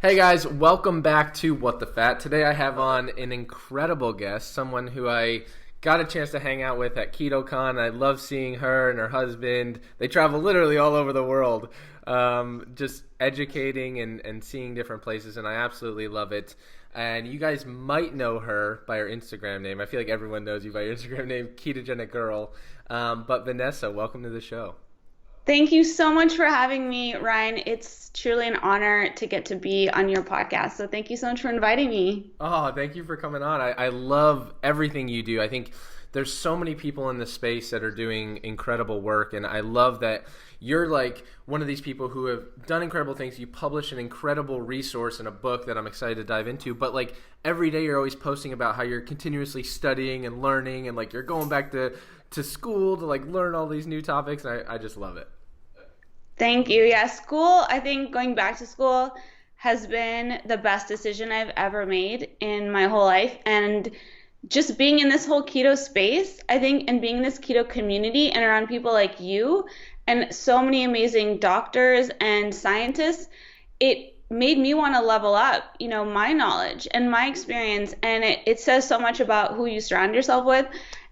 Hey guys, welcome back to What the Fat. Today I have on an incredible guest, someone who I got a chance to hang out with at KetoCon. I love seeing her and her husband. They travel literally all over the world, just educating and seeing different places, and I absolutely love it. And you guys might know her by her Instagram name. I feel like everyone knows you by your Instagram name, Ketogenic Girl. But Vanessa, welcome to the show. Thank you so much for having me, Ryan. It's truly an honor to get to be on your podcast. So thank you so much for inviting me. Oh, thank you for coming on. I love everything you do. I think there's so many people in this space that are doing incredible work, and I love that you're like one of these people who have done incredible things. You publish an incredible resource in a book that I'm excited to dive into, but like every day you're always posting about how you're continuously studying and learning, and like you're going back to school to like learn all these new topics, and I just love it. Thank you. Yeah, school, I think going back to school has been the best decision I've ever made in my whole life. And just being in this whole keto space, I think, and being in this keto community and around people like you and so many amazing doctors and scientists, it made me want to level up, my knowledge and my experience. And it says so much about who you surround yourself with.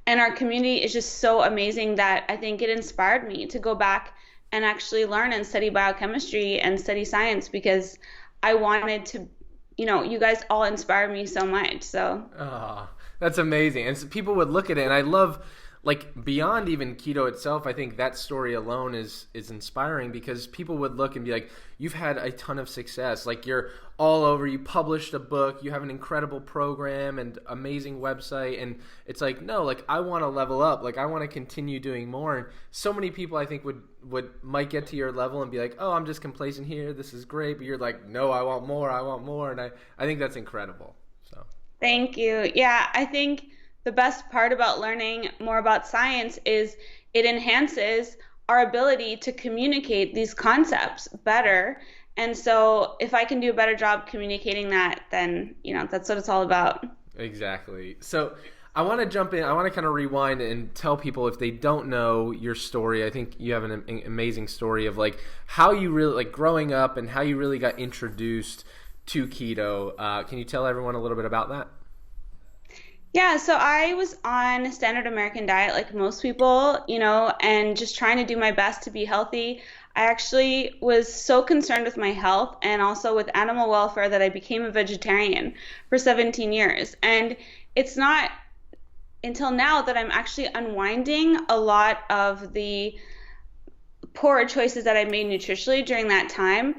And our community is just so amazing that I think it inspired me to go back and actually learn and study biochemistry and study science because I wanted to, you guys all inspired me so much. So, Oh, that's amazing. And so people would look at it, and I love, like, beyond even keto itself, I think that story alone is inspiring because people would look and be like, you've had a ton of success. Like, you're all over, you published a book, you have an incredible program and amazing website. And it's like, no, like, I want to level up. Like, I want to continue doing more. And so many people I think might get to your level and be like, oh, I'm just complacent here. This is great. But you're like, no, I want more. I want more. And I think that's incredible. So. thank you. Yeah, I think the best part about learning more about science is it enhances our ability to communicate these concepts better. And so if I can do a better job communicating that, then, that's what it's all about. Exactly. So I want to jump in. I want to kind of rewind and tell people if they don't know your story. I think you have an amazing story of like how you really like growing up and how you really got introduced to keto. Can you tell everyone a little bit about that? Yeah, so I was on standard American diet like most people, and just trying to do my best to be healthy. I actually was so concerned with my health and also with animal welfare that I became a vegetarian for 17 years. And it's not until now that I'm actually unwinding a lot of the poor choices that I made nutritionally during that time.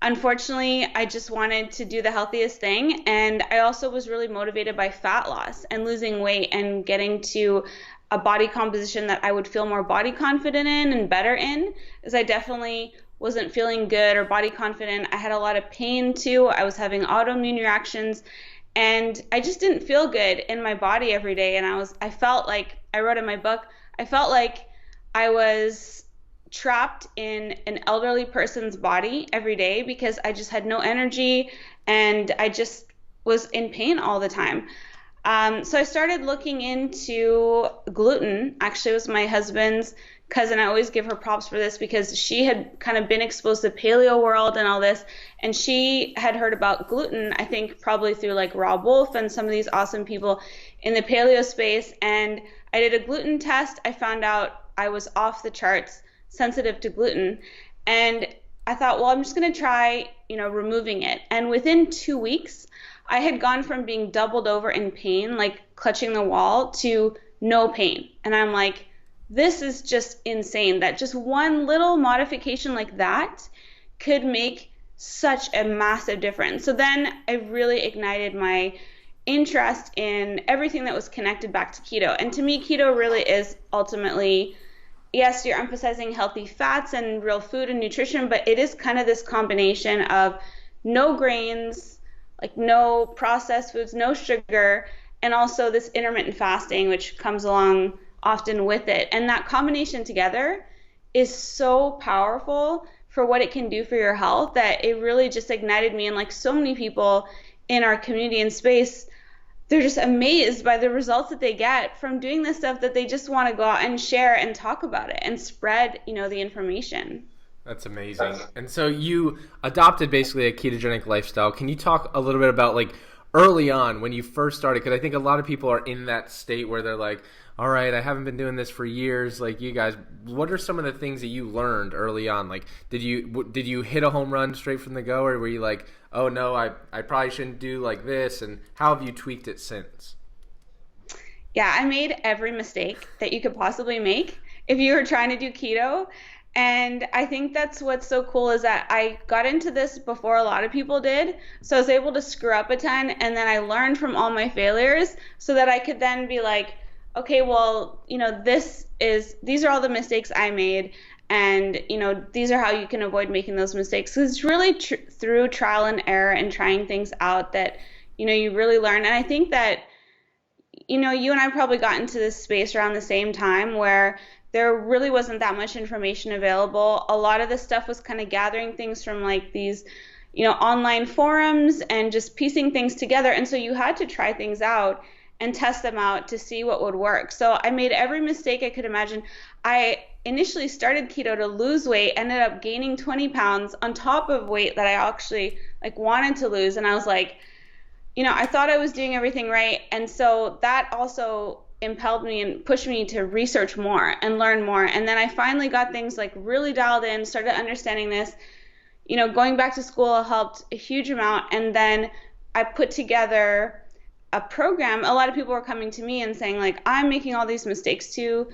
Unfortunately, I just wanted to do the healthiest thing. And I also was really motivated by fat loss and losing weight and getting to a body composition that I would feel more body confident in and better in, as I definitely wasn't feeling good or body confident. I had a lot of pain too. I was having autoimmune reactions and I just didn't feel good in my body every day. And I felt like I wrote in my book, I felt like I was trapped in an elderly person's body every day because I just had no energy and I just was in pain all the time. So I started looking into gluten. Actually, it was my husband's cousin. I always give her props for this because she had kind of been exposed to paleo world and all this, and she had heard about gluten, I think probably through like Rob Wolf and some of these awesome people in the paleo space. And I did a gluten test. I found out I was off the charts sensitive to gluten. And I thought, well, I'm just going to try, removing it. And within 2 weeks, I had gone from being doubled over in pain, like clutching the wall, to no pain. And I'm like, this is just insane that just one little modification like that could make such a massive difference. So then I really ignited my interest in everything that was connected back to keto. And to me, keto really is ultimately, yes, you're emphasizing healthy fats and real food and nutrition, but it is kind of this combination of no grains, like no processed foods, no sugar, and also this intermittent fasting, which comes along often with it. And that combination together is so powerful for what it can do for your health that it really just ignited me. And like so many people in our community and space, they're just amazed by the results that they get from doing this stuff that they just want to go out and share and talk about it and spread, the information. That's amazing. And so you adopted basically a ketogenic lifestyle. Can you talk a little bit about like early on when you first started? Because I think a lot of people are in that state where they're like, all right, I haven't been doing this for years. Like you guys, what are some of the things that you learned early on? Like, did you hit a home run straight from the go, or were you like, oh no, I probably shouldn't do like this? And how have you tweaked it since? Yeah, I made every mistake that you could possibly make if you were trying to do keto. And I think that's what's so cool is that I got into this before a lot of people did. So I was able to screw up a ton, and then I learned from all my failures so that I could then be like, okay, well, these are all the mistakes I made, and these are how you can avoid making those mistakes. So it's really through trial and error and trying things out that you really learn. And I think that you and I probably got into this space around the same time where there really wasn't that much information available. A lot of this stuff was kind of gathering things from like these, online forums and just piecing things together. And so you had to try things out and test them out to see what would work. So I made every mistake I could imagine. I initially started keto to lose weight, ended up gaining 20 pounds on top of weight that I actually wanted to lose. And I was like, I thought I was doing everything right. And so that also impelled me and pushed me to research more and learn more. And then I finally got things really dialed in, started understanding this. Going back to school helped a huge amount. And then I put together a program. A lot of people were coming to me and saying I'm making all these mistakes too.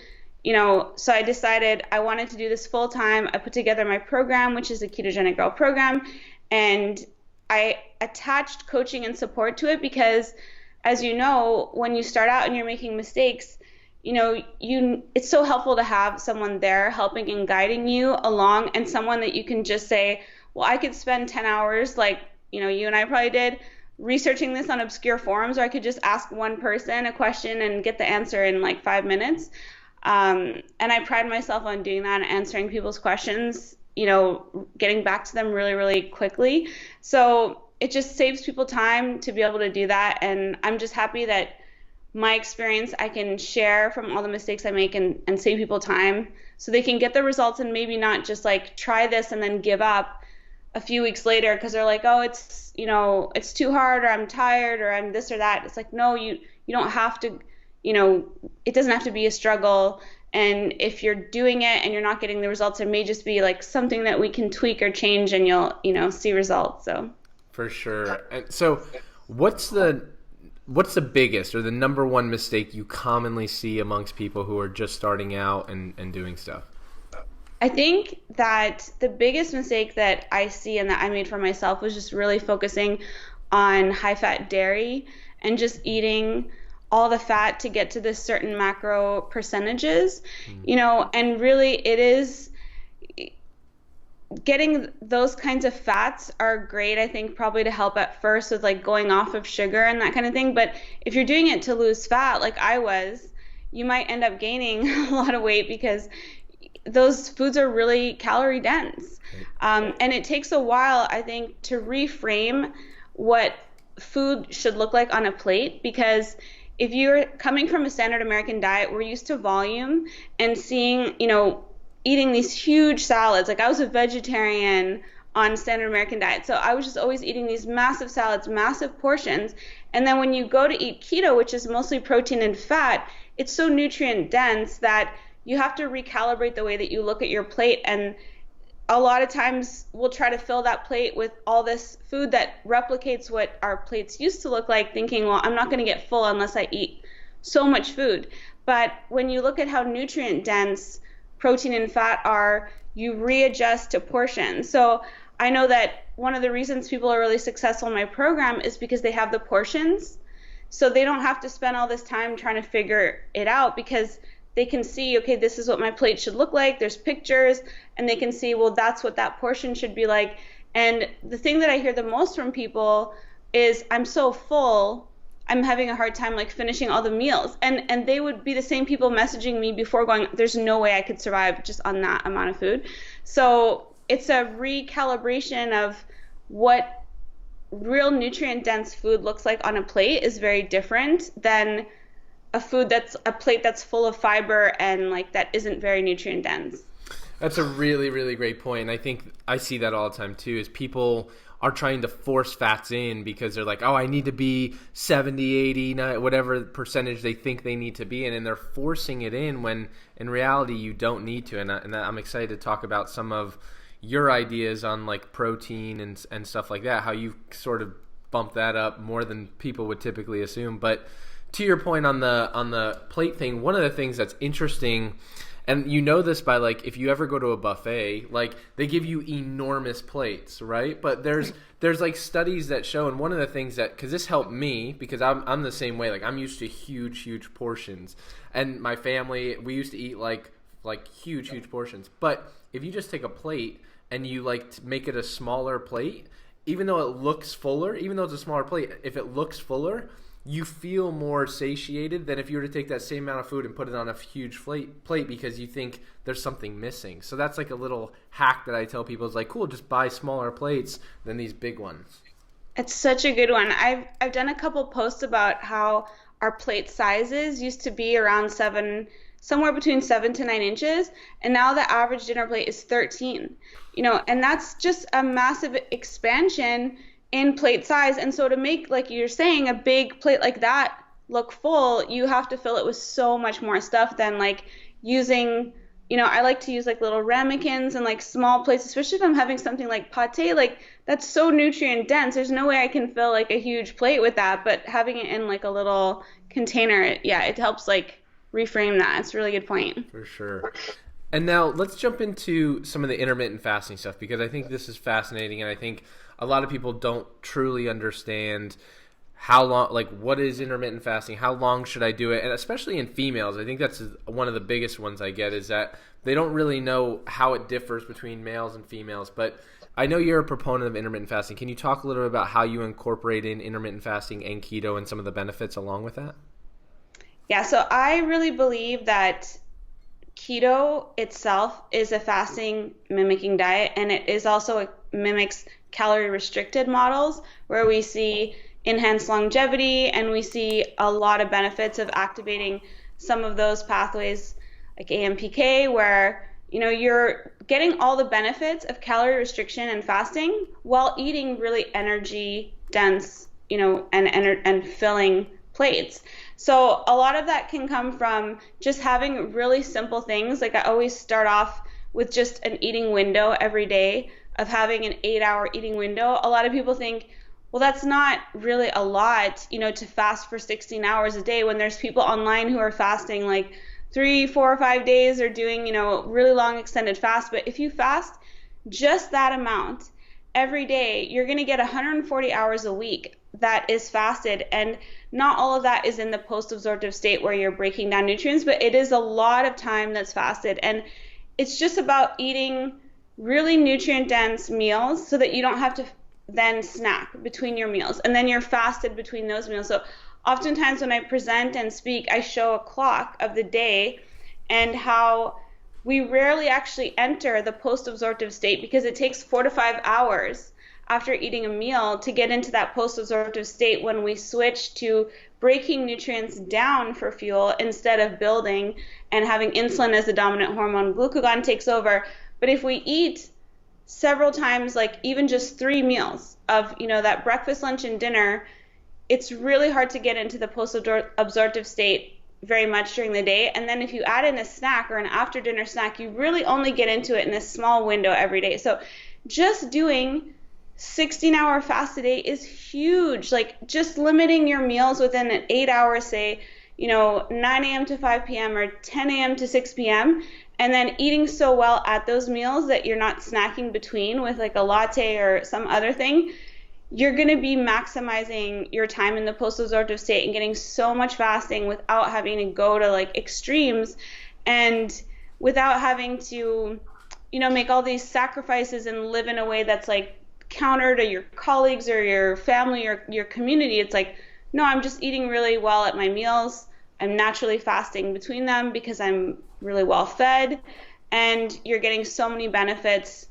So I decided I wanted to do this full time. I put together my program, which is a Ketogenic Girl program. And I attached coaching and support to it because, as you know, when you start out and you're making mistakes, it's so helpful to have someone there helping and guiding you along, and someone that you can just say, well, I could spend 10 hours you and I probably did researching this on obscure forums, or I could just ask one person a question and get the answer in 5 minutes. And I pride myself on doing that and answering people's questions, getting back to them really, really quickly. So it just saves people time to be able to do that. And I'm just happy that my experience I can share from all the mistakes I make and save people time so they can get the results and maybe not just try this and then give up a few weeks later because they're like, oh, it's too hard, or I'm tired, or I'm this or that. It's no, you don't have to, it doesn't have to be a struggle. And if you're doing it and you're not getting the results, it may just be something that we can tweak or change, and you'll see results. So for sure. And so what's the biggest or the number one mistake you commonly see amongst people who are just starting out and doing stuff? I think that the biggest mistake that I see and that I made for myself was just really focusing on high-fat dairy and just eating all the fat to get to this certain macro percentages, and really it is getting those kinds of fats are great, I think, probably to help at first with going off of sugar and that kind of thing. But if you're doing it to lose fat like I was, you might end up gaining a lot of weight because those foods are really calorie dense. And it takes a while, I think, to reframe what food should look like on a plate, because if you're coming from a standard American diet, we're used to volume and seeing, eating these huge salads. I was a vegetarian on standard American diet, so I was just always eating these massive salads, massive portions. And then when you go to eat keto, which is mostly protein and fat, it's so nutrient dense that you have to recalibrate the way that you look at your plate. And a lot of times we'll try to fill that plate with all this food that replicates what our plates used to look like, thinking, well, I'm not going to get full unless I eat so much food. But when you look at how nutrient dense protein and fat are, you readjust to portions. So I know that one of the reasons people are really successful in my program is because they have the portions. So they don't have to spend all this time trying to figure it out, because they can see, okay, this is what my plate should look like. There's pictures, and they can see, well, that's what that portion should be like. And the thing that I hear the most from people is, I'm so full, I'm having a hard time finishing all the meals. And they would be the same people messaging me before going, there's no way I could survive just on that amount of food. So it's a recalibration of what real nutrient dense food looks like on a plate is very different than a plate that's full of fiber and that isn't very nutrient dense. That's a really, really great point. And I think I see that all the time too, is people are trying to force fats in because they're like, oh, I need to be 70, 80, 90, whatever percentage they think they need to be in. And they're forcing it in when in reality you don't need to. And I'm excited to talk about some of your ideas on like protein and stuff like that, how you sort of bump that up more than people would typically assume. But to your point on the plate thing, one of the things that's interesting, and you know this by like if you ever go to a buffet, like they give you enormous plates, right? But there's like studies that show, and one of the things that, because this helped me because I'm the same way, like I'm used to huge portions, and my family, we used to eat like huge portions. But if you just take a plate and you like make it a smaller plate, even though it looks fuller, even though it's a smaller plate, if it looks fuller, you feel more satiated than if you were to take that same amount of food and put it on a huge plate because you think there's something missing. So that's like a little hack that I tell people is like, cool, just buy smaller plates than these big ones. It's such a good one. I've done a couple posts about how our plate sizes used to be around somewhere between 7 to 9 inches, and now the average dinner plate is 13. And that's just a massive expansion in plate size. And so to make, like you're saying, a big plate like that look full, you have to fill it with so much more stuff than like using, I like to use like little ramekins and like small plates, especially if I'm having something like pate, like that's so nutrient dense. There's no way I can fill like a huge plate with that, but having it in like a little container, it helps like reframe that. It's a really good point. For sure. And now let's jump into some of the intermittent fasting stuff, because I think this is fascinating, and I think a lot of people don't truly understand how long, like what is intermittent fasting, how long should I do it, and especially in females, I think that's one of the biggest ones I get, is that they don't really know how it differs between males and females. But I know you're a proponent of intermittent fasting. Can you talk a little bit about how you incorporate in intermittent fasting and keto and some of the benefits along with that? Yeah, so I really believe that keto itself is a fasting mimicking diet, and it is also mimics calorie restricted models where we see enhanced longevity and we see a lot of benefits of activating some of those pathways like AMPK, where you're getting all the benefits of calorie restriction and fasting while eating really energy dense and filling plates. So a lot of that can come from just having really simple things. Like I always start off with just an eating window every day, of having an 8-hour eating window. A lot of people think, well, that's not really a lot, to fast for 16 hours a day, when there's people online who are fasting like 3, 4, or 5 days, or doing, really long extended fast. But if you fast just that amount every day, you're going to get 140 hours a week that is fasted. And not all of that is in the post-absorptive state where you're breaking down nutrients, but it is a lot of time that's fasted. And it's just about eating really nutrient dense meals so that you don't have to then snack between your meals, and then you're fasted between those meals. So oftentimes when I present and speak, I show a clock of the day and how we rarely actually enter the post-absorptive state, because it takes 4 to 5 hours after eating a meal to get into that post-absorptive state, when we switch to breaking nutrients down for fuel instead of building and having insulin as the dominant hormone. Glucagon takes over. But if we eat several times, like even just 3 meals of, that breakfast, lunch, and dinner, it's really hard to get into the post-absorptive state very much during the day. And then if you add in a snack or an after dinner snack, you really only get into it in this small window every day. So just doing 16-hour fast a day is huge. Like just limiting your meals within an 8 hours, say, 9 a.m. to 5 p.m. or 10 a.m. to 6 p.m., and then eating so well at those meals that you're not snacking between with like a latte or some other thing, you're going to be maximizing your time in the post-absorptive state and getting so much fasting without having to go to like extremes, and without having to, make all these sacrifices and live in a way that's like counter to your colleagues or your family or your community. It's like, no, I'm just eating really well at my meals. I'm naturally fasting between them because I'm really well fed, and you're getting so many benefits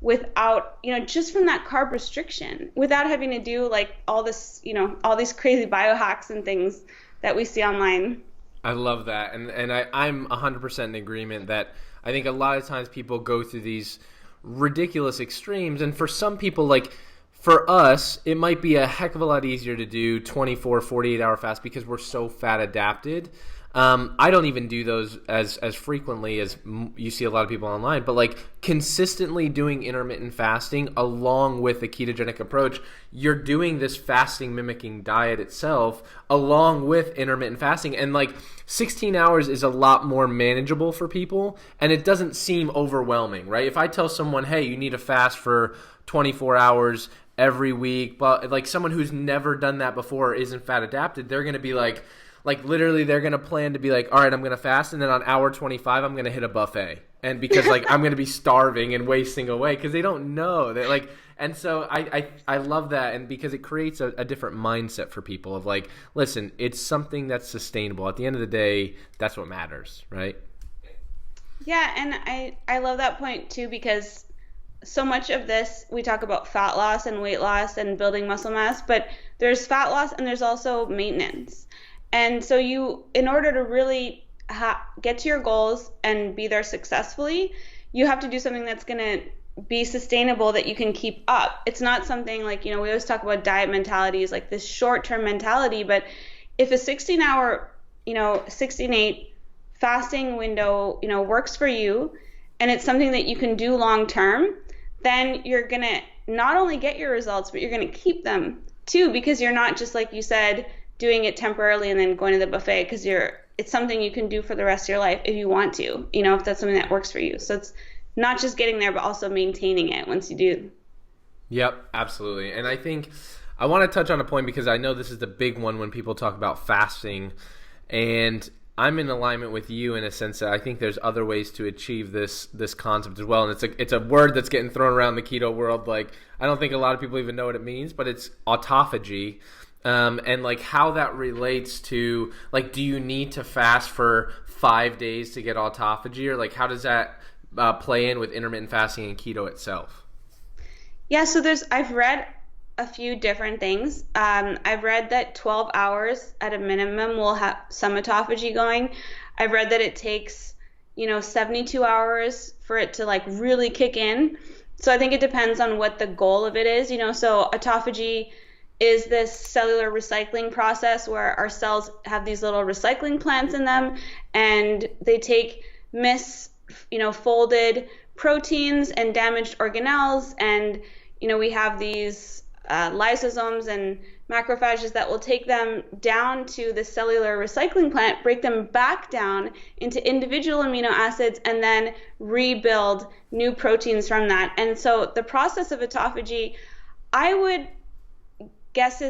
without, just from that carb restriction, without having to do like all this, all these crazy biohacks and things that we see online. I love that. And I'm 100% in agreement that I think a lot of times people go through these ridiculous extremes, and for some people, like for us, it might be a heck of a lot easier to do 24, 48-hour fast because we're so fat adapted. I don't even do those as frequently as you see a lot of people online, but like consistently doing intermittent fasting along with a ketogenic approach, you're doing this fasting mimicking diet itself along with intermittent fasting, and like 16 hours is a lot more manageable for people, and it doesn't seem overwhelming, right? If I tell someone, hey, you need to fast for 24 hours every week, but like someone who's never done that before or isn't fat adapted, they're going to be like literally they're going to plan to be like, all right, I'm going to fast, and then on hour 25 I'm going to hit a buffet, and because like I'm going to be starving and wasting away because they don't know that, like, and so I love that, and because it creates a different mindset for people of like, listen, it's something that's sustainable. At the end of the day, that's what matters, right? Yeah, and I love that point too, because so much of this, we talk about fat loss and weight loss and building muscle mass, but there's fat loss and there's also maintenance. And so in order to really get to your goals and be there successfully, you have to do something that's going to be sustainable, that you can keep up. It's not something like, we always talk about diet mentality is like this short-term mentality, but if a 16-hour, 16-8 fasting window, works for you, and it's something that you can do long-term, then you're going to not only get your results, but you're going to keep them too, because you're not just, like you said, doing it temporarily and then going to the buffet, because it's something you can do for the rest of your life if you want to, if that's something that works for you. So it's not just getting there, but also maintaining it once you do. Yep, absolutely. And I think I want to touch on a point because I know this is the big one when people talk about fasting, and I'm in alignment with you in a sense that I think there's other ways to achieve this concept as well. And it's a word that's getting thrown around the keto world. Like, I don't think a lot of people even know what it means, but it's autophagy. And like how that relates to, like, do you need to fast for 5 days to get autophagy, or like how does that play in with intermittent fasting and keto itself? Yeah, so I've read a few different things. I've read that 12 hours at a minimum will have some autophagy going. I've read that it takes 72 hours for it to like really kick in. So I think it depends on what the goal of it is. So autophagy is this cellular recycling process where our cells have these little recycling plants in them, and they take folded proteins and damaged organelles, and we have these lysosomes and macrophages that will take them down to the cellular recycling plant, break them back down into individual amino acids, and then rebuild new proteins from that. And so the process of autophagy, I would guess,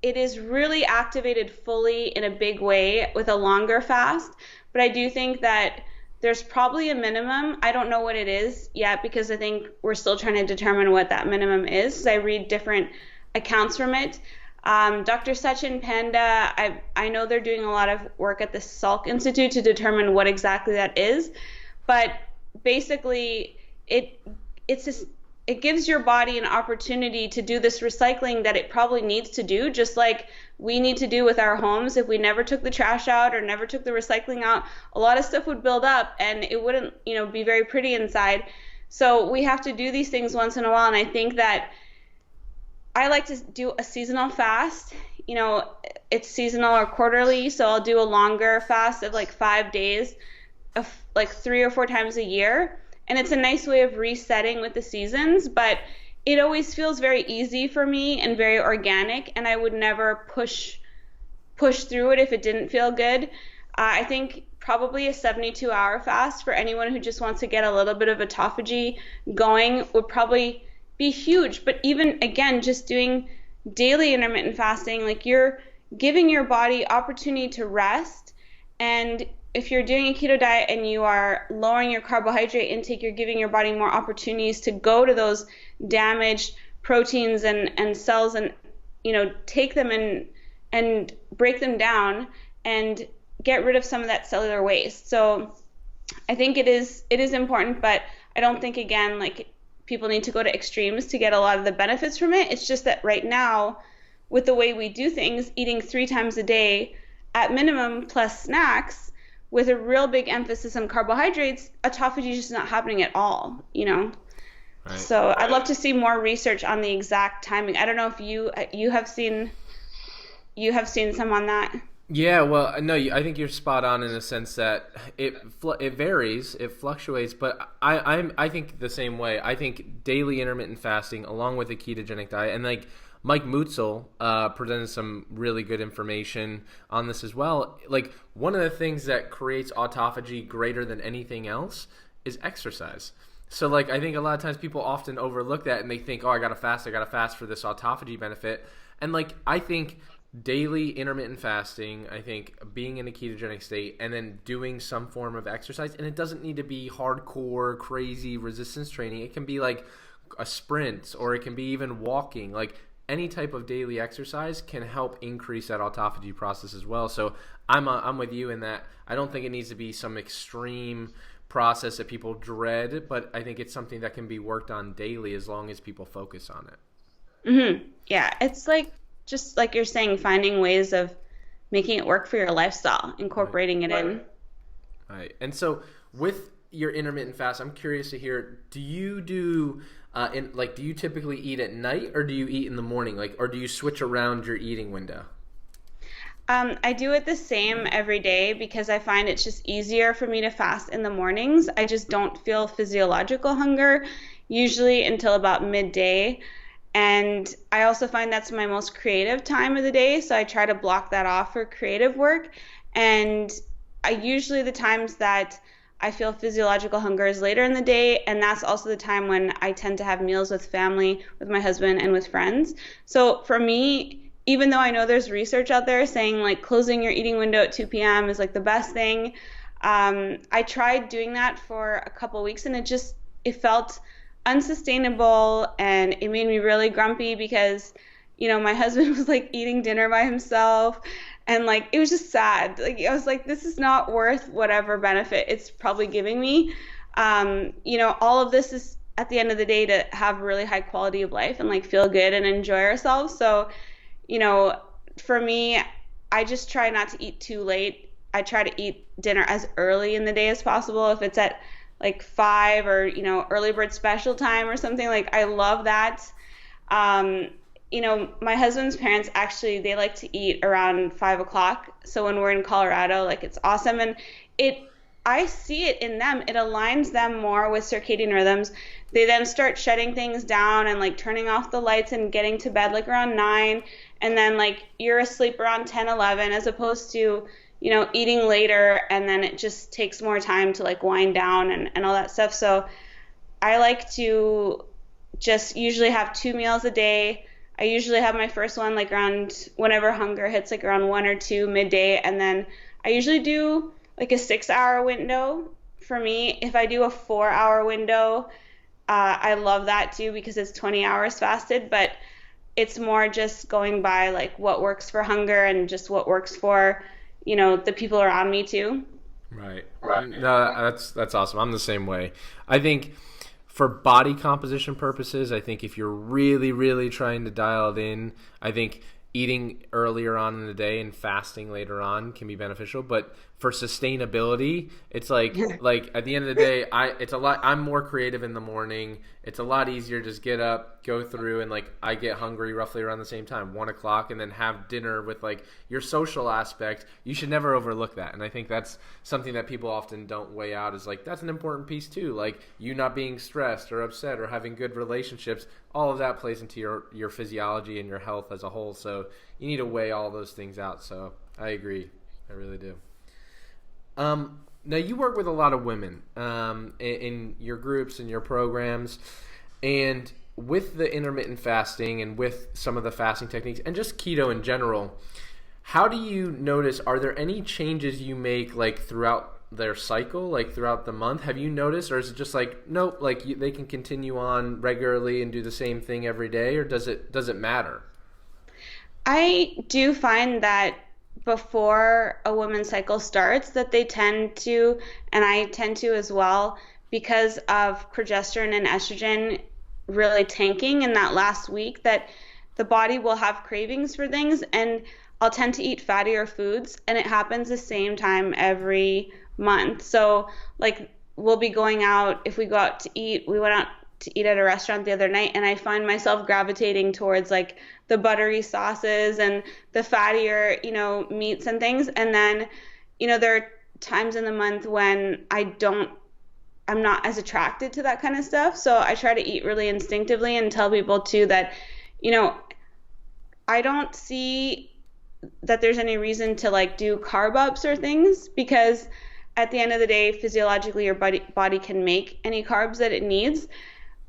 it is really activated fully in a big way with a longer fast. But I do think that there's probably a minimum. I don't know what it is yet, because I think we're still trying to determine what that minimum is. I read different accounts from it. Dr. Sachin Panda, I know they're doing a lot of work at the Salk Institute to determine what exactly that is. But basically, it gives your body an opportunity to do this recycling that it probably needs to do, just like we need to do with our homes. If we never took the trash out or never took the recycling out, a lot of stuff would build up and it wouldn't, be very pretty inside. So we have to do these things once in a while. And I think that I like to do a seasonal fast. It's seasonal or quarterly, so I'll do a longer fast of like 5 days, of like 3 or 4 times a year. And it's a nice way of resetting with the seasons, but it always feels very easy for me and very organic, and I would never push through it if it didn't feel good. I think probably a 72-hour fast for anyone who just wants to get a little bit of autophagy going would probably be huge. But even, again, just doing daily intermittent fasting, like, you're giving your body opportunity to rest. And if you're doing a keto diet and you are lowering your carbohydrate intake, you're giving your body more opportunities to go to those damaged proteins and cells and, take them and break them down and get rid of some of that cellular waste. So I think it is important, but I don't think, again, like, people need to go to extremes to get a lot of the benefits from it. It's just that right now, with the way we do things, eating 3 times a day at minimum plus snacks, with a real big emphasis on carbohydrates, autophagy is just not happening at all, you know? Right. So I'd love to see more research on the exact timing. I don't know if you have seen some on that. Yeah, well, no, I think you're spot on in the sense that it varies, it fluctuates, but I think the same way. I think daily intermittent fasting along with a ketogenic diet, and like Mike Mutzel presented some really good information on this as well. Like one of the things that creates autophagy greater than anything else is exercise. So like I think a lot of times people often overlook that and they think, oh, I gotta fast for this autophagy benefit, and like I think daily intermittent fasting, I think being in a ketogenic state and then doing some form of exercise, and it doesn't need to be hardcore crazy resistance training. It can be like a sprint, or it can be even walking. Like any type of daily exercise can help increase that autophagy process as well. So I'm with you in that I don't think it needs to be some extreme process that people dread, but I think it's something that can be worked on daily as long as people focus on it. Yeah, it's like just like you're saying, finding ways of making it work for your lifestyle, incorporating it in. Right. And so with your intermittent fast, I'm curious to hear, do you do do you typically eat at night or do you eat in the morning? Like, or do you switch around your eating window? I do it the same every day because I find it's just easier for me to fast in the mornings. I just don't feel physiological hunger usually until about midday. And I also find that's my most creative time of the day, so I try to block that off for creative work. And usually the times that I feel physiological hunger is later in the day, and that's also the time when I tend to have meals with family, with my husband, and with friends. So for me, even though I know there's research out there saying like closing your eating window at 2 p.m. is like the best thing, I tried doing that for a couple weeks, and it felt unsustainable, and it made me really grumpy because, you know, my husband was like eating dinner by himself, and like it was just sad. Like I was like, this is not worth whatever benefit it's probably giving me. You know, all of this is at the end of the day to have really high quality of life and like feel good and enjoy ourselves. So, you know, for me, I just try not to eat too late. I try to eat dinner as early in the day as possible. If it's at like 5 or, you know, early bird special time or something, like I love that. You know, my husband's parents actually, they like to eat around 5 o'clock. So when we're in Colorado, like it's awesome. And I see it in them. It aligns them more with circadian rhythms. They then start shutting things down and like turning off the lights and getting to bed like around 9. And then like you're asleep around 10, 11, as opposed to, you know, eating later, and then it just takes more time to like wind down and all that stuff. So I like to just usually have 2 meals a day. I usually have my first one like around whenever hunger hits, like around 1 or 2 midday, and then I usually do like a 6-hour window. For me, if I do a 4-hour window, I love that too because it's 20 hours fasted, but it's more just going by like what works for hunger and just what works for, you know, the people around me too. Right. No, that's awesome. I'm the same way. I think for body composition purposes, I think if you're really, really trying to dial it in, I think eating earlier on in the day and fasting later on can be beneficial. But for sustainability, it's like at the end of the day, I'm more creative in the morning. It's a lot easier to just get up, go through, and like I get hungry roughly around the same time, 1 o'clock, and then have dinner with like your social aspect. You should never overlook that. And I think that's something that people often don't weigh out, is like that's an important piece too. Like you not being stressed or upset or having good relationships, all of that plays into your physiology and your health as a whole. So you need to weigh all those things out. So I agree. I really do. Now you work with a lot of women in your groups and your programs, and with the intermittent fasting and with some of the fasting techniques and just keto in general, how do you notice, are there any changes you make like throughout their cycle, like throughout the month? Have you noticed, or is it just like, nope, like they can continue on regularly and do the same thing every day, or does it matter? I do find that before a woman's cycle starts that they tend to, and I tend to as well, because of progesterone and estrogen really tanking in that last week, that the body will have cravings for things, and I'll tend to eat fattier foods, and it happens the same time every month. So like we'll be going out, if we go out to eat, we went out to eat at a restaurant the other night, and I find myself gravitating towards like the buttery sauces and the fattier, meats and things. And then, there are times in the month when I'm not as attracted to that kind of stuff. So I try to eat really instinctively and tell people too that, you know, I don't see that there's any reason to like do carb ups or things, because at the end of the day, physiologically, your body can make any carbs that it needs.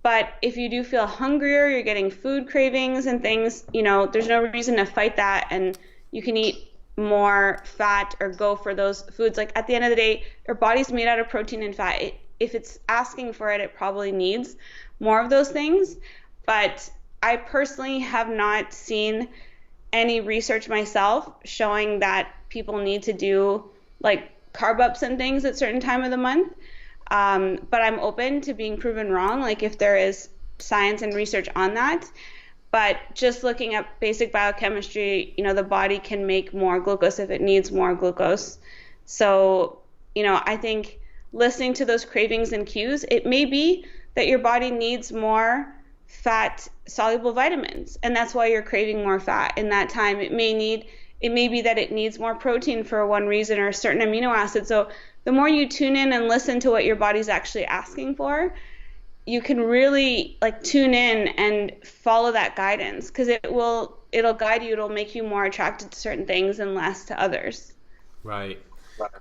But if you do feel hungrier, you're getting food cravings and things, there's no reason to fight that. And you can eat more fat or go for those foods. Like at the end of the day, your body's made out of protein and fat. If it's asking for it, it probably needs more of those things. But I personally have not seen any research myself showing that people need to do like carb ups and things at certain time of the month. But I'm open to being proven wrong, like if there is science and research on that. But just looking at basic biochemistry, the body can make more glucose if it needs more glucose. So, I think listening to those cravings and cues, it may be that your body needs more fat soluble vitamins, and that's why you're craving more fat in that time. It may be that it needs more protein for one reason, or certain amino acids. So the more you tune in and listen to what your body's actually asking for, you can really like tune in and follow that guidance, because it'll guide you. It'll make you more attracted to certain things and less to others. Right.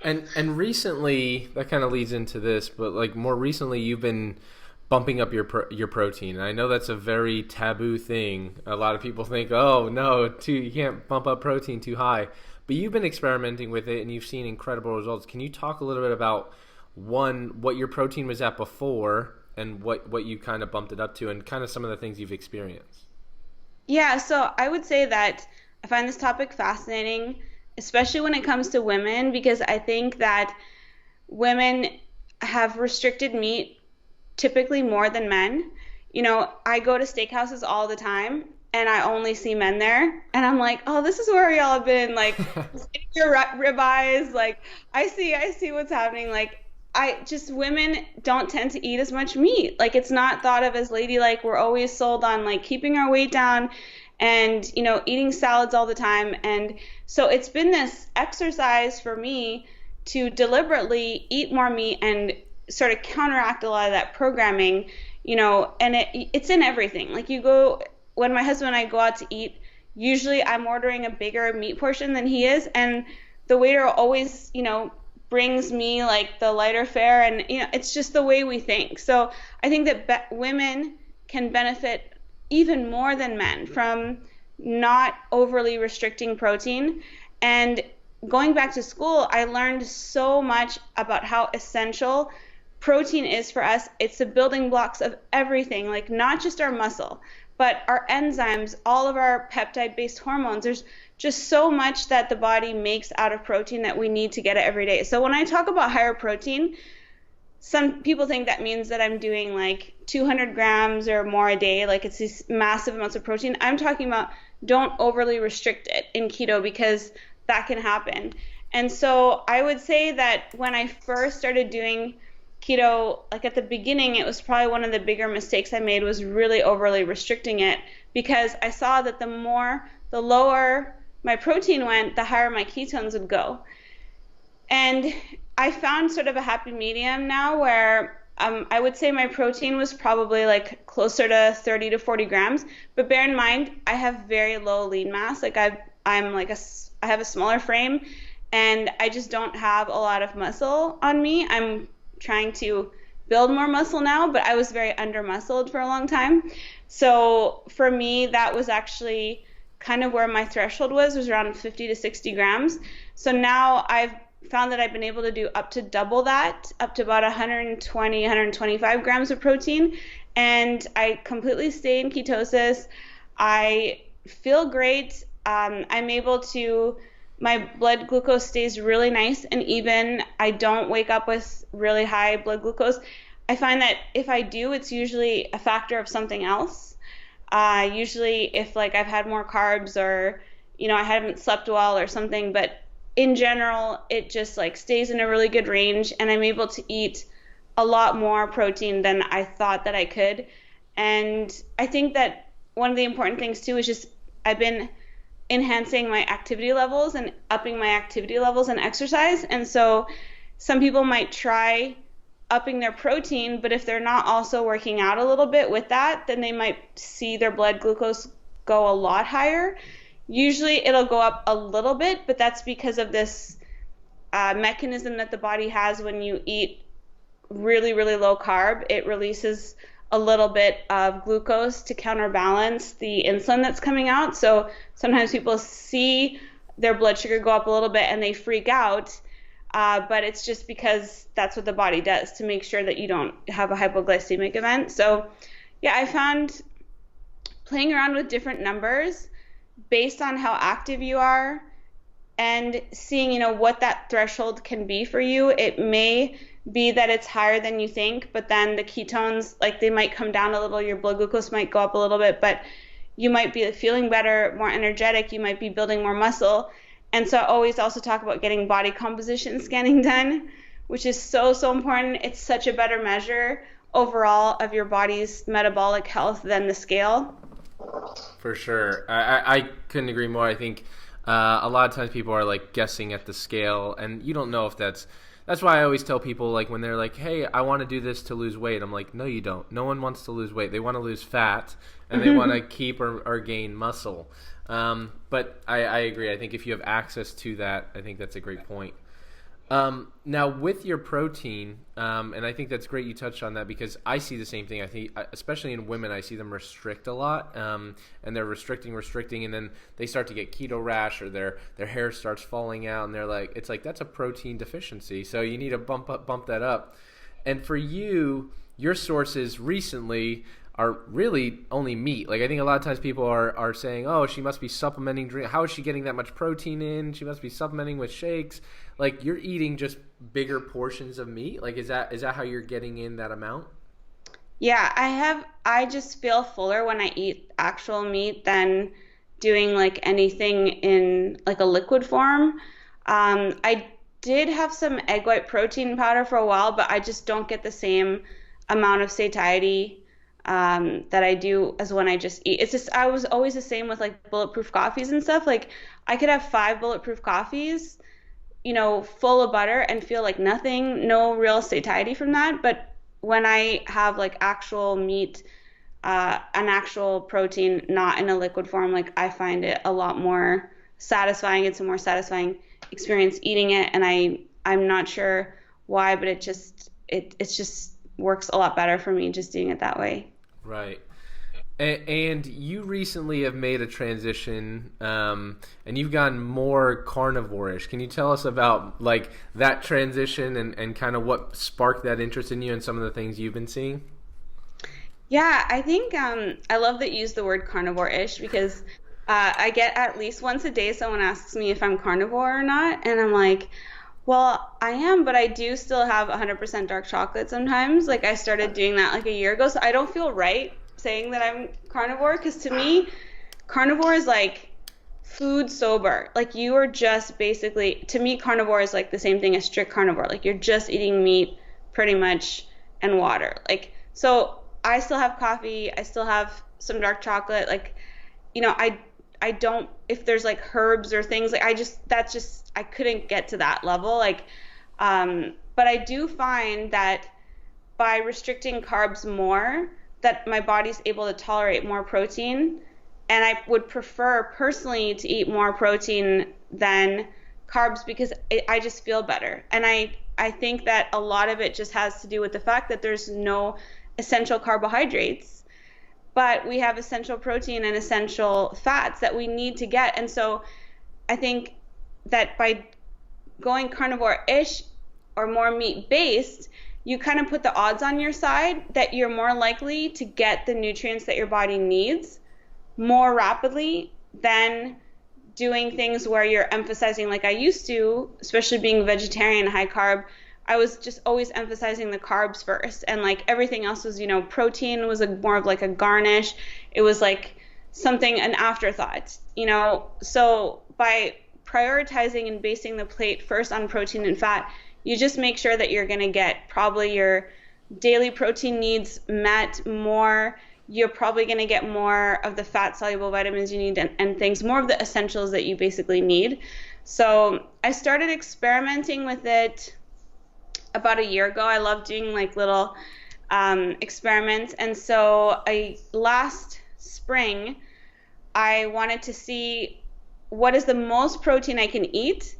And recently, that kind of leads into this, but like more recently, you've been bumping up your protein. And I know that's a very taboo thing. A lot of people think, oh no, you can't bump up protein too high. But you've been experimenting with it and you've seen incredible results. Can you talk a little bit about what your protein was at before and what you kind of bumped it up to, and kind of some of the things you've experienced? Yeah, so I would say that I find this topic fascinating, especially when it comes to women, because I think that women have restricted meat typically more than men. I go to steakhouses all the time and I only see men there, and I'm like, oh, this is where y'all have been, like your ribeyes, like I see what's happening. Like women don't tend to eat as much meat. Like it's not thought of as ladylike. We're always sold on like keeping our weight down and, eating salads all the time. And so it's been this exercise for me to deliberately eat more meat and sort of counteract a lot of that programming, and it's in everything. Like when my husband and I go out to eat, usually I'm ordering a bigger meat portion than he is. And the waiter always, brings me like the lighter fare, and it's just the way we think. So I think that women can benefit even more than men from not overly restricting protein. And going back to school, I learned so much about how essential protein is for us. It's the building blocks of everything, like not just our muscle, but our enzymes, all of our peptide-based hormones. There's just so much that the body makes out of protein that we need to get it every day. So when I talk about higher protein, some people think that means that I'm doing like 200 grams or more a day, like it's these massive amounts of protein. I'm talking about don't overly restrict it in keto, because that can happen. And so I would say that when I first started doing keto, like at the beginning, it was probably one of the bigger mistakes I made, was really overly restricting it, because I saw that the lower my protein went, the higher my ketones would go. And I found sort of a happy medium now where I would say my protein was probably like closer to 30 to 40 grams. But bear in mind, I have very low lean mass. Like I have a smaller frame, and I just don't have a lot of muscle on me. I'm trying to build more muscle now, but I was very under muscled for a long time. So for me, that was actually kind of where my threshold was around 50 to 60 grams. So now I've found that I've been able to do up to double that, up to about 120, 125 grams of protein. And I completely stay in ketosis. I feel great. I'm able to, my blood glucose stays really nice and even. I don't wake up with really high blood glucose. I find that if I do, it's usually a factor of something else. Usually if like I've had more carbs or, I haven't slept well or something, but in general, it just like stays in a really good range and I'm able to eat a lot more protein than I thought that I could. And I think that one of the important things too is just I've been enhancing my activity levels and upping my activity levels and exercise. And so some people might try upping their protein, but if they're not also working out a little bit with that, then they might see their blood glucose go a lot higher. Usually it'll go up a little bit, but that's because of this mechanism that the body has when you eat really, really low carb. It releases a little bit of glucose to counterbalance the insulin that's coming out. So sometimes people see their blood sugar go up a little bit and they freak out, but it's just because that's what the body does to make sure that you don't have a hypoglycemic event. So yeah, I found playing around with different numbers based on how active you are and seeing, what that threshold can be for you. It may be that it's higher than you think, but then the ketones, like they might come down a little, your blood glucose might go up a little bit, but you might be feeling better, more energetic, you might be building more muscle. And so I always also talk about getting body composition scanning done, which is so, so important. It's such a better measure overall of your body's metabolic health than the scale. For sure. I couldn't agree more. I think a lot of times people are like guessing at the scale, and you don't know if that's why I always tell people, like when they're like, hey, I want to do this to lose weight. I'm like, no, you don't. No one wants to lose weight. They want to lose fat, and they want to keep or gain muscle. But I agree. I think if you have access to that, I think that's a great point. Now with your protein, and I think that's great you touched on that because I see the same thing. I think, especially in women, I see them restrict a lot, and they're restricting, and then they start to get keto rash or their hair starts falling out, and they're like, it's like, that's a protein deficiency. So you need to bump that up. And for you, your sources recently are really only meat. Like I think a lot of times people are saying, oh, she must be supplementing. How is she getting that much protein in? She must be supplementing with shakes. Like you're eating just bigger portions of meat. Like is that how you're getting in that amount? Yeah, I just feel fuller when I eat actual meat than doing like anything in like a liquid form. I did have some egg white protein powder for a while, but I just don't get the same amount of satiety that I do as when I just eat. It's just I was always the same with like bulletproof coffees and stuff. Like I could have 5 bulletproof coffees, full of butter and feel like nothing, no real satiety from that. But when I have like actual meat, an actual protein, not in a liquid form, like I find it a lot more satisfying. It's a more satisfying experience eating it, and I'm not sure why, but it just works a lot better for me just doing it that way. Right. And you recently have made a transition, and you've gotten more carnivore-ish. Can you tell us about like that transition and kind of what sparked that interest in you and some of the things you've been seeing? Yeah, I think I love that you use the word carnivore-ish because I get at least once a day someone asks me if I'm carnivore or not, and I'm like, well, I am, but I do still have 100% dark chocolate sometimes. Like I started doing that like a year ago, so I don't feel right saying that I'm carnivore because to me, carnivore is like food sober. Like you are just basically, to me, carnivore is like the same thing as strict carnivore. Like you're just eating meat pretty much and water. Like, so I still have coffee. I still have some dark chocolate. Like, I don't, if there's like herbs or things, like I couldn't get to that level. Like, but I do find that by restricting carbs more, that my body's able to tolerate more protein. And I would prefer personally to eat more protein than carbs because I just feel better. And I think that a lot of it just has to do with the fact that there's no essential carbohydrates, but we have essential protein and essential fats that we need to get. And so I think that by going carnivore-ish or more meat-based, you kind of put the odds on your side that you're more likely to get the nutrients that your body needs more rapidly than doing things where you're emphasizing, like I used to, especially being vegetarian, high carb, I was just always emphasizing the carbs first, and like everything else was, protein was more of like a garnish. It was like something, an afterthought, So by prioritizing and basing the plate first on protein and fat, you just make sure that you're going to get probably your daily protein needs met more. You're probably going to get more of the fat soluble vitamins you need and things, more of the essentials that you basically need. So I started experimenting with it about a year ago. I love doing like little experiments. And so last spring, I wanted to see what is the most protein I can eat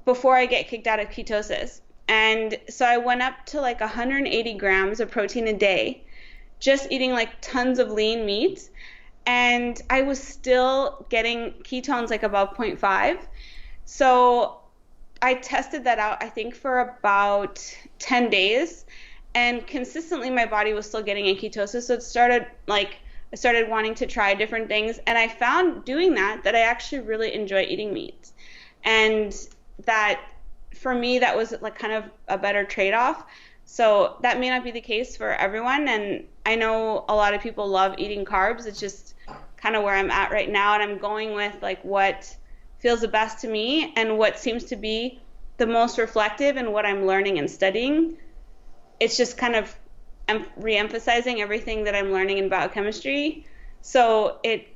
before I get kicked out of ketosis. And so I went up to like 180 grams of protein a day, just eating like tons of lean meat. And I was still getting ketones like above 0.5. So I tested that out, I think, for about 10 days. And consistently my body was still getting in ketosis. So I started wanting to try different things. And I found doing that I actually really enjoy eating meat. And that for me, that was like kind of a better trade-off. So that may not be the case for everyone. And I know a lot of people love eating carbs. It's just kind of where I'm at right now. And I'm going with like what feels the best to me and what seems to be the most reflective in what I'm learning and studying. It's just kind of re-emphasizing everything that I'm learning in biochemistry. So it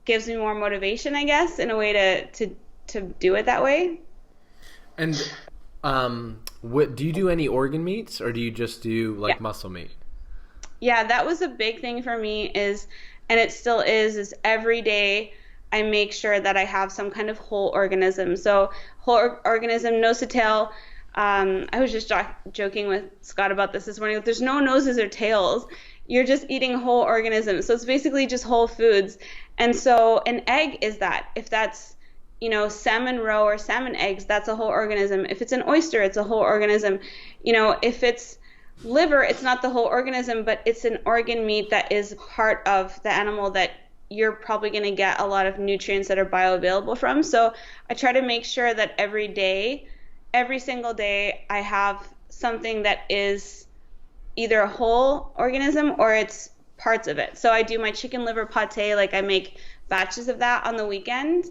gives me more motivation, I guess, in a way to do it that way. And what do you do, any organ meats, or do you just do like muscle meat? Yeah, that was a big thing for me and it still is every day I make sure that I have some kind of whole organism. So whole organism, nose to tail. I was just joking with Scott about this morning. There's no noses or tails. You're just eating whole organisms. So it's basically just whole foods. And so an egg is that. If that's salmon roe or salmon eggs, that's a whole organism. If it's an oyster, it's a whole organism. If it's liver, it's not the whole organism, but it's an organ meat that is part of the animal that you're probably going to get a lot of nutrients that are bioavailable from. So I try to make sure that every single day, I have something that is either a whole organism or it's parts of it. So I do my chicken liver pate, like I make batches of that on the weekend.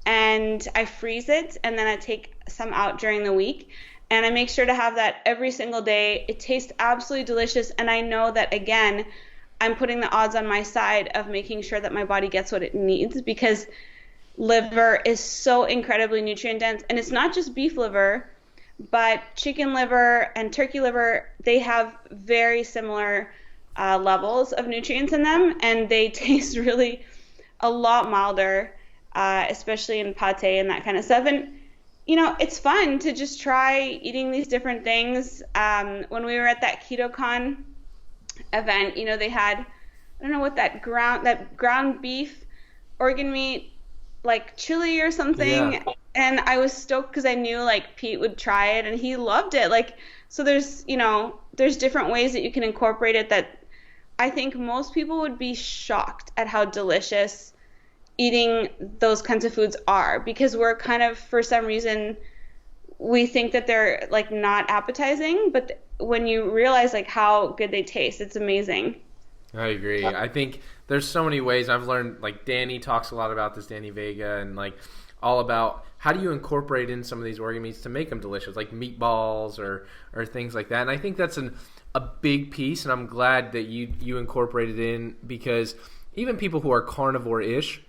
And I freeze it, and then I take some out during the week. And I make sure to have that every single day. It tastes absolutely delicious. And I know that, again, I'm putting the odds on my side of making sure that my body gets what it needs, because liver is so incredibly nutrient dense. And it's not just beef liver, but chicken liver and turkey liver, they have very similar levels of nutrients in them. And they taste really a lot milder. Especially in pate and that kind of stuff. And, it's fun to just try eating these different things. When we were at that KetoCon event, they had, I don't know what that ground beef organ meat, like chili or something. Yeah. And I was stoked because I knew like Pete would try it and he loved it. Like, so there's different ways that you can incorporate it that I think most people would be shocked at how delicious eating those kinds of foods are, because we're kind of, for some reason, we think that they're like not appetizing, but when you realize like how good they taste, it's amazing. I agree. I think there's so many ways. I've learned, like Danny talks a lot about this, Danny Vega, and like all about how do you incorporate in some of these organ meats to make them delicious, like meatballs or things like that. And I think that's a big piece, and I'm glad that you incorporated in, because even people who are carnivore-ish,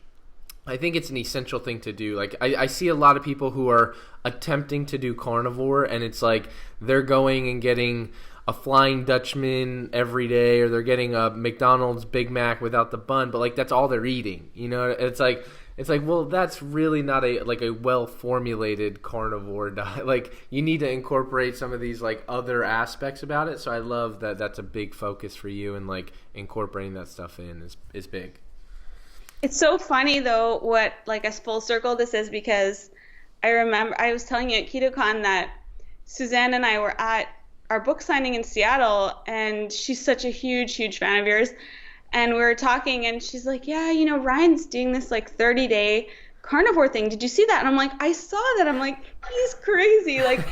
I think it's an essential thing to do. Like I see a lot of people who are attempting to do carnivore, and it's like they're going and getting a Flying Dutchman every day, or they're getting a McDonald's Big Mac without the bun, but like that's all they're eating. It's like, well, that's really not a well formulated carnivore diet. Like you need to incorporate some of these like other aspects about it. So I love that that's a big focus for you, and like incorporating that stuff in is big. It's so funny though what like a full circle this is, because I remember I was telling you at KetoCon that Suzanne and I were at our book signing in Seattle, and she's such a huge fan of yours, and we were talking and she's like, yeah, Ryan's doing this like 30-day carnivore thing. Did you see that? And I'm like, I saw that. I'm like, he's crazy. Like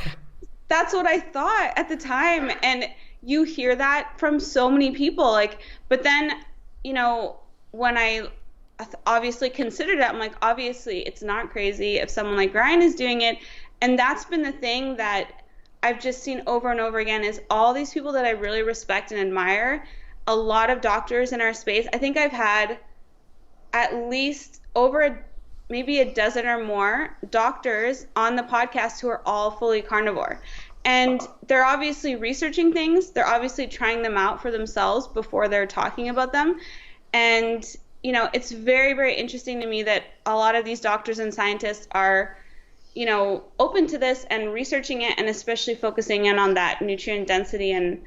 that's what I thought at the time. And you hear that from so many people, like, but then, when I obviously considered it, I'm like, obviously it's not crazy if someone like Ryan is doing it. And that's been the thing that I've just seen over and over again, is all these people that I really respect and admire, a lot of doctors in our space. I think I've had at least maybe a dozen or more doctors on the podcast who are all fully carnivore. And they're obviously researching things. They're obviously trying them out for themselves before they're talking about them. And, it's very, very interesting to me that a lot of these doctors and scientists are, open to this and researching it, and especially focusing in on that nutrient density. And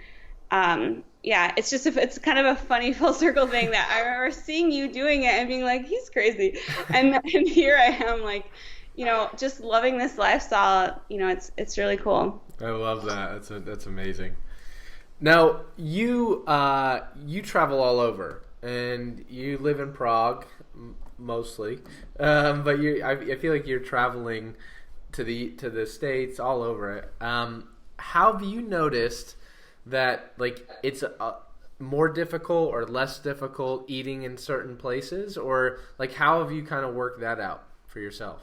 it's kind of a funny full circle thing that I remember seeing you doing it and being like, he's crazy. And here I am, like, just loving this lifestyle. It's really cool. I love that. That's amazing. Now you travel all over, and you live in Prague mostly, but I feel like you're traveling to the States, all over it. How have you noticed that, like, it's more difficult or less difficult eating in certain places, or like how have you kind of worked that out for yourself?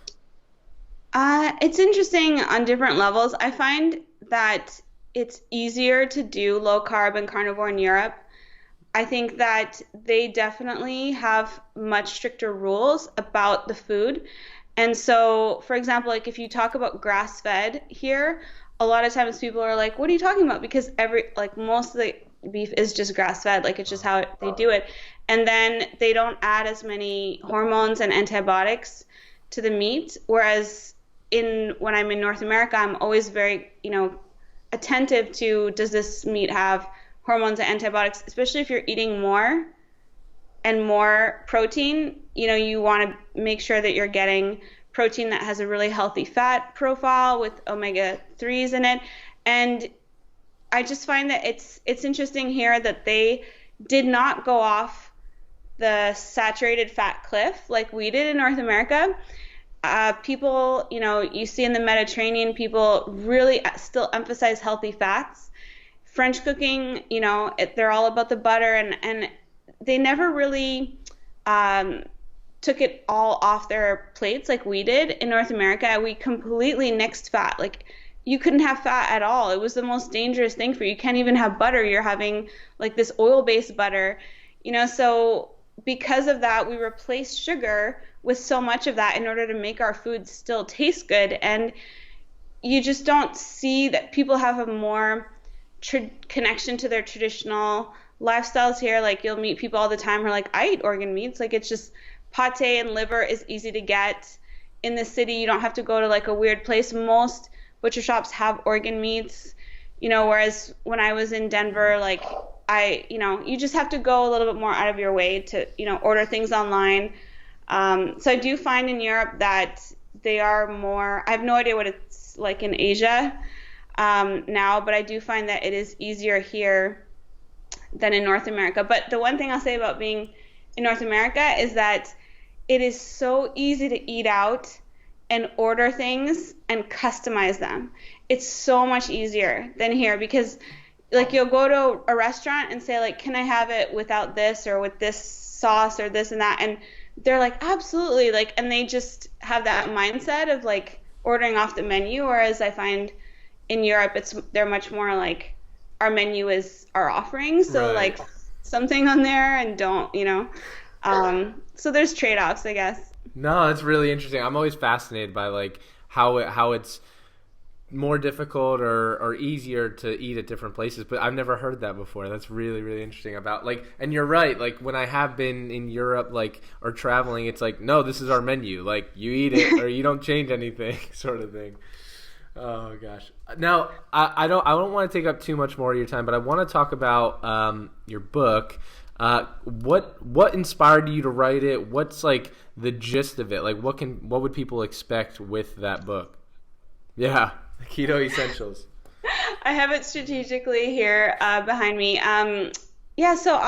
It's interesting on different levels. I find that it's easier to do low carb and carnivore in Europe. I think that they definitely have much stricter rules about the food. And so, for example, like if you talk about grass-fed here, a lot of times people are like, what are you talking about? Because most of the beef is just grass-fed, like it's just how they do it. And then they don't add as many hormones and antibiotics to the meat. Whereas when I'm in North America, I'm always very, attentive to, does this meat have hormones and antibiotics, especially if you're eating more and more protein. You want to make sure that you're getting protein that has a really healthy fat profile with omega-3s in it. And I just find that it's interesting here that they did not go off the saturated fat cliff like we did in North America. People, you see in the Mediterranean, people really still emphasize healthy fats. French cooking, they're all about the butter, and they never really took it all off their plates like we did in North America. We completely nixed fat. Like, you couldn't have fat at all. It was the most dangerous thing for you. You can't even have butter. You're having like this oil-based butter, so because of that, we replaced sugar with so much of that in order to make our food still taste good. And you just don't see that people have a more connection to their traditional lifestyles here. Like, you'll meet people all the time who are like, I eat organ meats. Like, it's just pate and liver is easy to get in the city. You don't have to go to like a weird place. Most butcher shops have organ meats, whereas when I was in Denver, like you just have to go a little bit more out of your way to, order things online. So I do find in Europe that they are more, I have no idea what it's like in Asia now, but I do find that it is easier here than in North America. But the one thing I'll say about being in North America is that it is so easy to eat out and order things and customize them. It's so much easier than here, because like you'll go to a restaurant and say like, can I have it without this or with this sauce or this and that? And they're like, absolutely. Like, and they just have that mindset of like ordering off the menu. Whereas I find in Europe, they're much more like, our menu is our offering. So Right. like something on there and don't, so there's trade-offs, I guess. No, that's really interesting. I'm always fascinated by like how it's more difficult or easier to eat at different places, but I've never heard that before. That's really, really interesting about like, and you're right. Like when I have been in Europe, like, or traveling, it's like, no, this is our menu. Like, you eat it or you don't change anything, sort of thing. Oh gosh. Now I don't want to take up too much more of your time, but I want to talk about your book. What inspired you to write it? What's like the gist of it? Like what would people expect with that book? Yeah, Keto Essentials. I have it strategically here behind me. So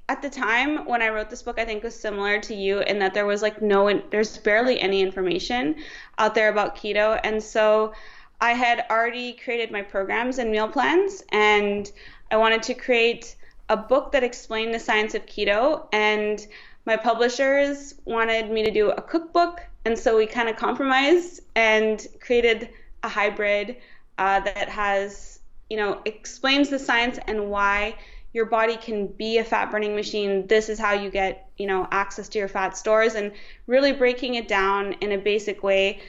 at the time when I wrote this book, I think was similar to you in that there was like there's barely any information out there about keto. And so I had already created my programs and meal plans, and I wanted to create a book that explained the science of keto. And my publishers wanted me to do a cookbook, and so we kind of compromised and created a hybrid that has, explains the science and why your body can be a fat burning machine. This is how you get, access to your fat stores, and really breaking it down in a basic way,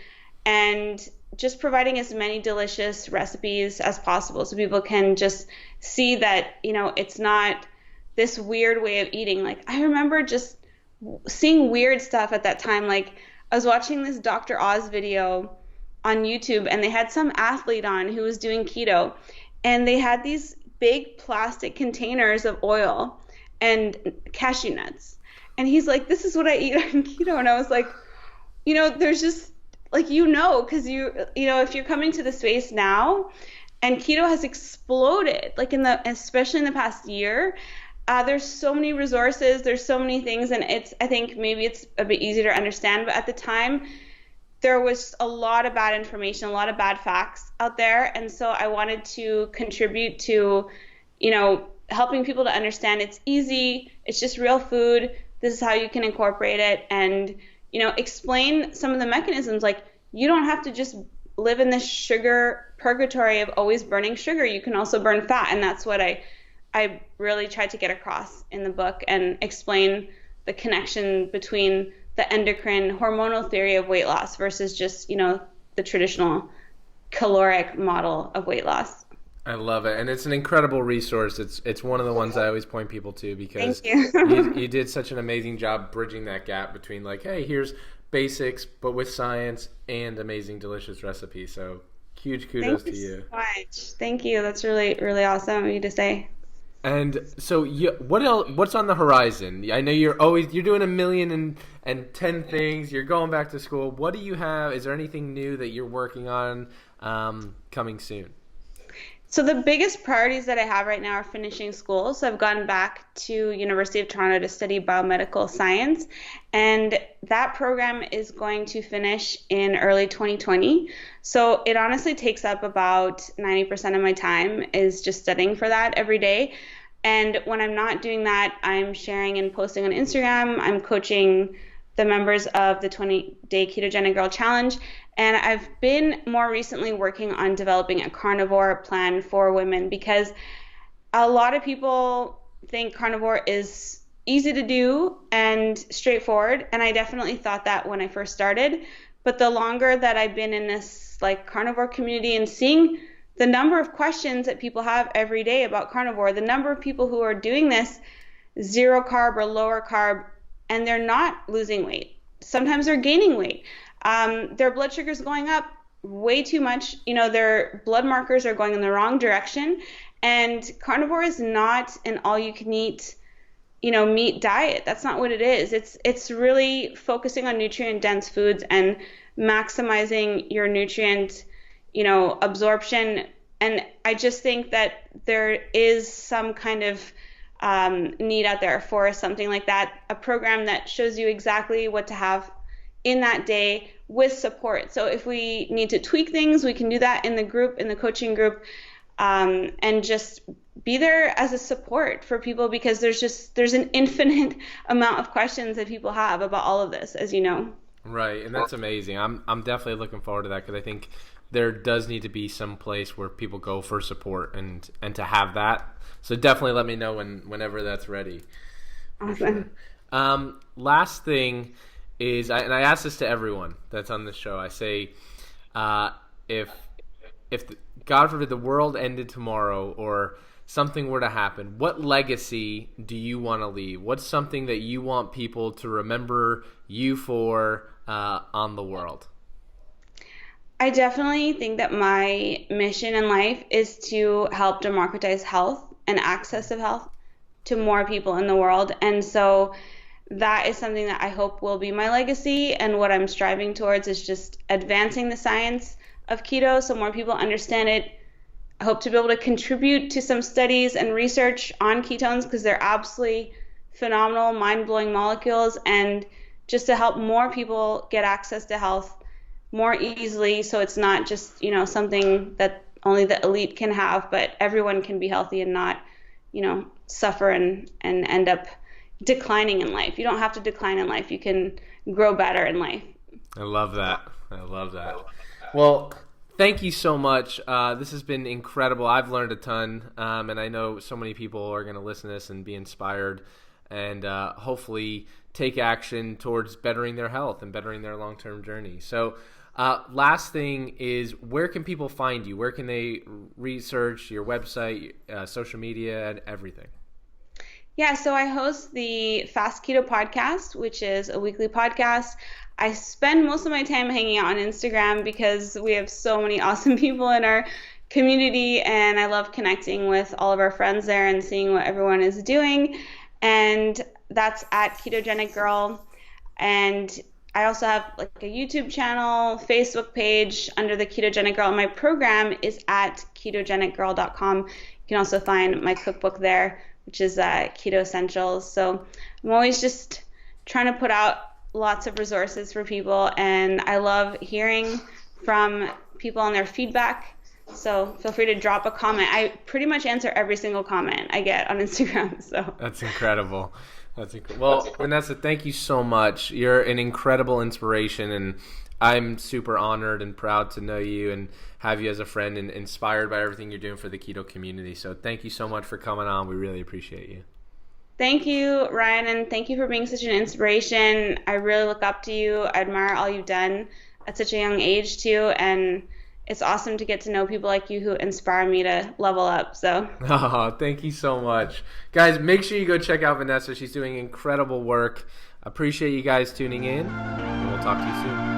and just providing as many delicious recipes as possible so people can just see that, it's not this weird way of eating. Like, I remember just seeing weird stuff at that time. Like, I was watching this Dr. Oz video on YouTube, and they had some athlete on who was doing keto, and they had these big plastic containers of oil and cashew nuts. And he's like, this is what I eat on keto. And I was like, there's just like, because if you're coming to the space now, and keto has exploded, like especially in the past year, there's so many resources, there's so many things, and I think maybe it's a bit easier to understand, but at the time, there was a lot of bad information, a lot of bad facts out there, and so I wanted to contribute to, helping people to understand it's easy, it's just real food, this is how you can incorporate it, and explain some of the mechanisms. Like, you don't have to just live in this sugar purgatory of always burning sugar. You can also burn fat. And that's what I really tried to get across in the book, and explain the connection between the endocrine hormonal theory of weight loss versus just, the traditional caloric model of weight loss. I love it, and it's an incredible resource. It's one of the ones I always point people to, because Thank you. you did such an amazing job bridging that gap between, like, hey, here's basics, but with science and amazing, delicious recipes. So huge kudos to you. Thank you so much. Thank you. That's really, really awesome of you to say. And so, what else? What's on the horizon? I know you're doing 1,000,010 things. You're going back to school. What do you have? Is there anything new that you're working on coming soon? So the biggest priorities that I have right now are finishing school. So I've gone back to University of Toronto to study biomedical science, and that program is going to finish in early 2020. So it honestly takes up about 90% of my time is just studying for that every day. And when I'm not doing that, I'm sharing and posting on Instagram. I'm coaching the members of the 20-day Ketogenic Girl Challenge. And I've been more recently working on developing a carnivore plan for women, because a lot of people think carnivore is easy to do and straightforward. And I definitely thought that when I first started. But the longer that I've been in this carnivore community and seeing the number of questions that people have every day about carnivore, the number of people who are doing this zero carb or lower carb, and they're not losing weight. Sometimes they're gaining weight. Their blood sugar is going up way too much. Their blood markers are going in the wrong direction. And carnivore is not an all-you-can-eat, meat diet. That's not what it is. It's really focusing on nutrient-dense foods and maximizing your nutrient, absorption. And I just think that there is some kind of need out there for something like that, a program that shows you exactly what to have in that day with support. So if we need to tweak things, we can do that in the group, in the coaching group, and just be there as a support for people, because there's an infinite amount of questions that people have about all of this, as you know. Right, and that's amazing. I'm definitely looking forward to that, because I think there does need to be some place where people go for support and to have that. So definitely let me know whenever that's ready. Awesome. Sure. Last thing is, and I ask this to everyone that's on this show, I say, if God forbid the world ended tomorrow or something were to happen, what legacy do you want to leave? What's something that you want people to remember you for on the world? I definitely think that my mission in life is to help democratize health and access of health to more people in the world. And so that is something that I hope will be my legacy. And what I'm striving towards is just advancing the science of keto so more people understand it. I hope to be able to contribute to some studies and research on ketones, because they're absolutely phenomenal, mind-blowing molecules, and just to help more people get access to health more easily, so it's not just, something that only the elite can have, but everyone can be healthy and not, suffer and end up declining in life. You don't have to decline in life. You can grow better in life. I love that. I love that. Well, thank you so much. This has been incredible. I've learned a ton, and I know so many people are going to listen to this and be inspired and hopefully take action towards bettering their health and bettering their long-term journey. So last thing is, where can people find you? Where can they research your website, social media, and everything? Yeah, so I host the Fast Keto podcast, which is a weekly podcast. I spend most of my time hanging out on Instagram because we have so many awesome people in our community, and I love connecting with all of our friends there and seeing what everyone is doing. And that's at Ketogenic Girl. And I also have like a YouTube channel, Facebook page under the Ketogenic Girl. My program is at ketogenicgirl.com. You can also find my cookbook there, which is Keto Essentials. So I'm always just trying to put out lots of resources for people, and I love hearing from people on their feedback. So feel free to drop a comment. I pretty much answer every single comment I get on Instagram. So that's incredible. Well, Vanessa, thank you so much. You're an incredible inspiration, and I'm super honored and proud to know you and have you as a friend and inspired by everything you're doing for the keto community. So thank you so much for coming on. We really appreciate you. Thank you, Ryan, and thank you for being such an inspiration. I really look up to you. I admire all you've done at such a young age, too, and it's awesome to get to know people like you who inspire me to level up. So, oh, thank you so much. Guys, make sure you go check out Vanessa. She's doing incredible work. Appreciate you guys tuning in, and we'll talk to you soon.